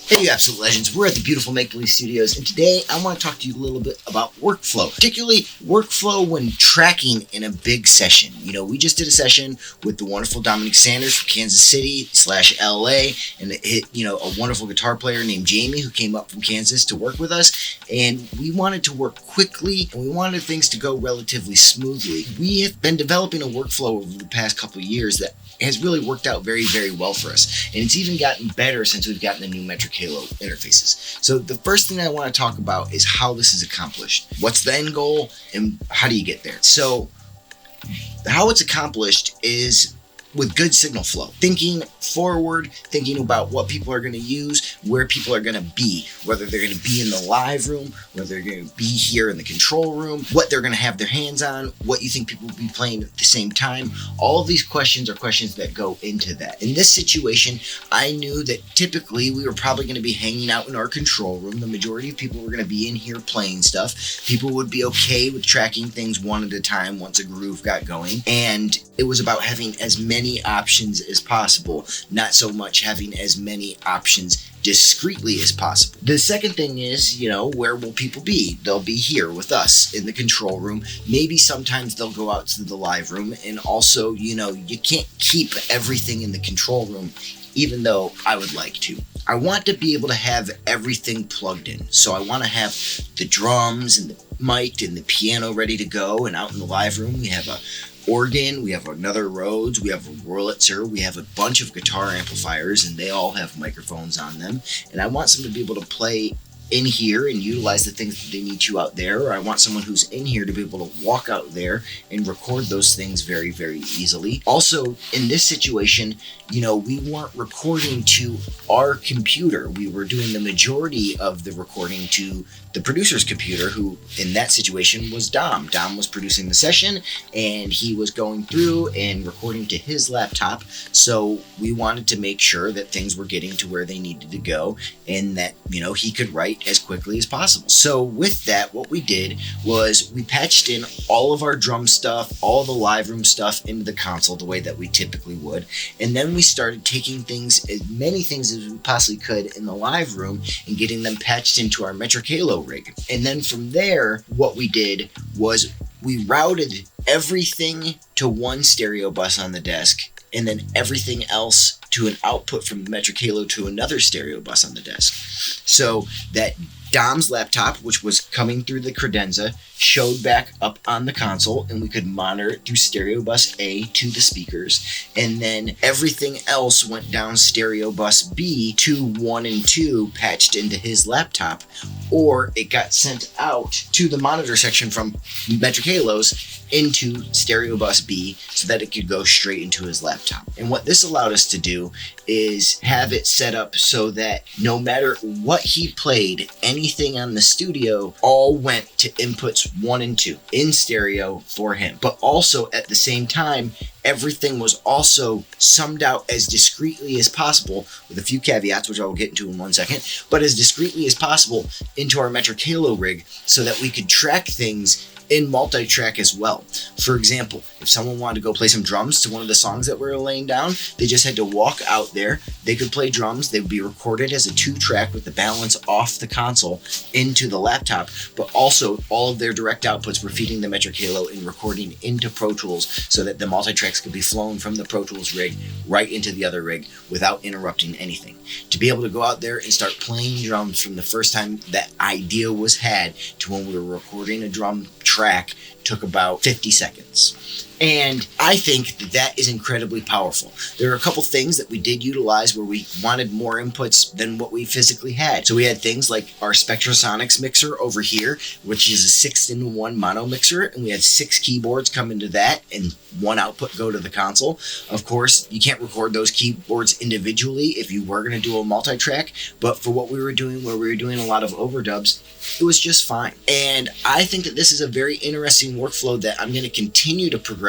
Hey, you absolute legends. We're at the beautiful Make Believe Studios, and today I want to talk to you a little bit about workflow, particularly workflow when tracking in a big session. We just did a session with the wonderful Dominic Sanders from Kansas City / LA, and it hit, a wonderful guitar player named Jamie who came up from Kansas to work with us, and we wanted to work quickly, and we wanted things to go relatively smoothly. We have been developing a workflow over the past couple of years that has really worked out very, very well for us. And it's even gotten better since we've gotten the new Metric Halo interfaces. So the first thing I want to talk about is how this is accomplished. What's the end goal and how do you get there? So how it's accomplished is with good signal flow. Thinking forward, thinking about what people are going to use, where people are going to be, whether they're going to be in the live room, whether they're going to be here in the control room, what they're going to have their hands on, what you think people will be playing at the same time. All of these questions are questions that go into that. In this situation, I knew that typically we were probably going to be hanging out in our control room. The majority of people were going to be in here playing stuff. People would be okay with tracking things one at a time once a groove got going. And it was about having as many options as possible, not so much having as many options discreetly as possible. The second thing is, where will people be? They'll be here with us in the control room. Maybe sometimes they'll go out to the live room, and also, you can't keep everything in the control room, even though I would like to. I want to be able to have everything plugged in. So I want to have the drums and the mic and the piano ready to go, and out in the live room we have a organ, we have another Rhodes, we have a Wurlitzer, we have a bunch of guitar amplifiers, and they all have microphones on them. And I want someone to be able to play in here and utilize the things that they need to out there, or I want someone who's in here to be able to walk out there and record those things very, very easily. Also, in this situation, we weren't recording to our computer. We were doing the majority of the recording to the producer's computer, who in that situation was Dom. Dom was producing the session, and he was going through and recording to his laptop. So we wanted to make sure that things were getting to where they needed to go, and that, he could write as quickly as possible. So with that, what we did was we patched in all of our drum stuff, all the live room stuff into the console the way that we typically would. And then we started taking as many things as we possibly could in the live room and getting them patched into our Metric Halo rig. And then from there, what we did was we routed everything to one stereo bus on the desk, and then everything else to an output from the Metric Halo to another stereo bus on the desk. So that Dom's laptop, which was coming through the credenza, showed back up on the console, and we could monitor it through stereo bus A to the speakers. And then everything else went down stereo bus B to 1 and 2 patched into his laptop, or it got sent out to the monitor section from Metric Halos into stereo bus B so that it could go straight into his laptop. And what this allowed us to do is have it set up so that no matter what he played, anything on the studio all went to inputs 1 and 2 in stereo for him. But also at the same time, everything was also summed out as discreetly as possible, with a few caveats, which I will get into in 1 second, but as discreetly as possible into our Metric Halo rig so that we could track things in multi-track as well. For example, if someone wanted to go play some drums to one of the songs that we're laying down, they just had to walk out there, they could play drums, they would be recorded as a 2-track with the balance off the console into the laptop, but also all of their direct outputs were feeding the Metric Halo and recording into Pro Tools so that the multi-tracks could be flown from the Pro Tools rig right into the other rig without interrupting anything. To be able to go out there and start playing drums from the first time that idea was had to when we were recording a drum track took about 50 seconds. And I think that is incredibly powerful. There are a couple things that we did utilize where we wanted more inputs than what we physically had. So we had things like our Spectrasonics mixer over here, which is a 6-in-1 mono mixer, and we had 6 keyboards come into that and 1 output go to the console. Of course, you can't record those keyboards individually if you were going to do a multi-track, but for what we were doing, where we were doing a lot of overdubs, it was just fine. And I think that this is a very interesting workflow that I'm going to continue to progress,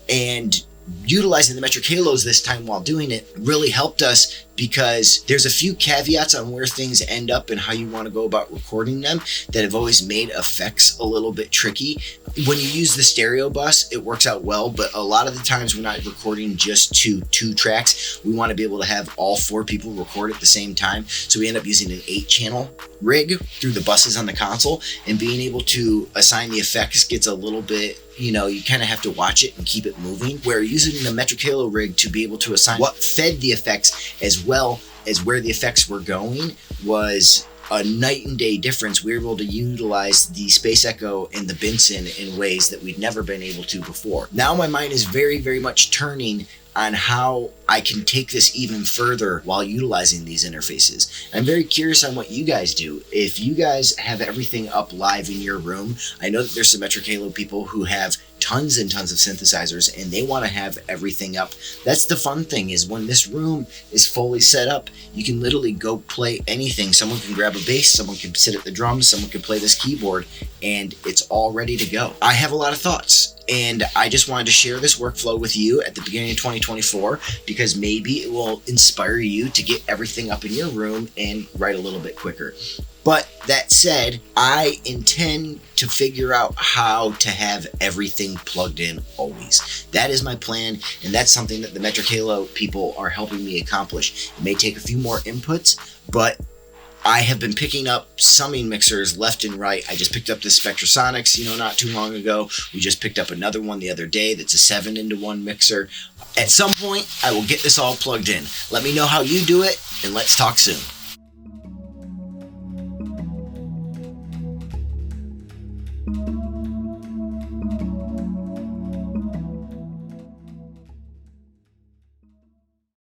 and utilizing the Metric Halos this time while doing it really helped us because there's a few caveats on where things end up and how you want to go about recording them that have always made effects a little bit tricky. When you use the stereo bus, it works out well, but a lot of the times we're not recording just to 2 tracks. We want to be able to have all 4 people record at the same time. So we end up using an 8-channel rig through the buses on the console, and being able to assign the effects gets a little bit, you kind of have to watch it and keep it moving. Where using the Metric Halo rig to be able to assign what fed the effects as well as where the effects were going was a night and day difference. We were able to utilize the Space Echo and the Benson in ways that we'd never been able to before. Now my mind is very, very much turning on how I can take this even further while utilizing these interfaces. I'm very curious on what you guys do. If you guys have everything up live in your room, I know that there's some Metric Halo people who have tons and tons of synthesizers and they want to have everything up. That's the fun thing, is when this room is fully set up, you can literally go play anything. Someone can grab a bass, someone can sit at the drums, someone can play this keyboard, and it's all ready to go. I have a lot of thoughts, and I just wanted to share this workflow with you at the beginning of 2024 because maybe it will inspire you to get everything up in your room and write a little bit quicker. But that said, I intend to figure out how to have everything plugged in always. That is my plan, and that's something that the Metric Halo people are helping me accomplish. It may take a few more inputs, but I have been picking up summing mixers left and right. I just picked up this Spectrasonics, not too long ago. We just picked up another one the other day that's a 7-into-1 mixer. At some point, I will get this all plugged in. Let me know how you do it, and let's talk soon.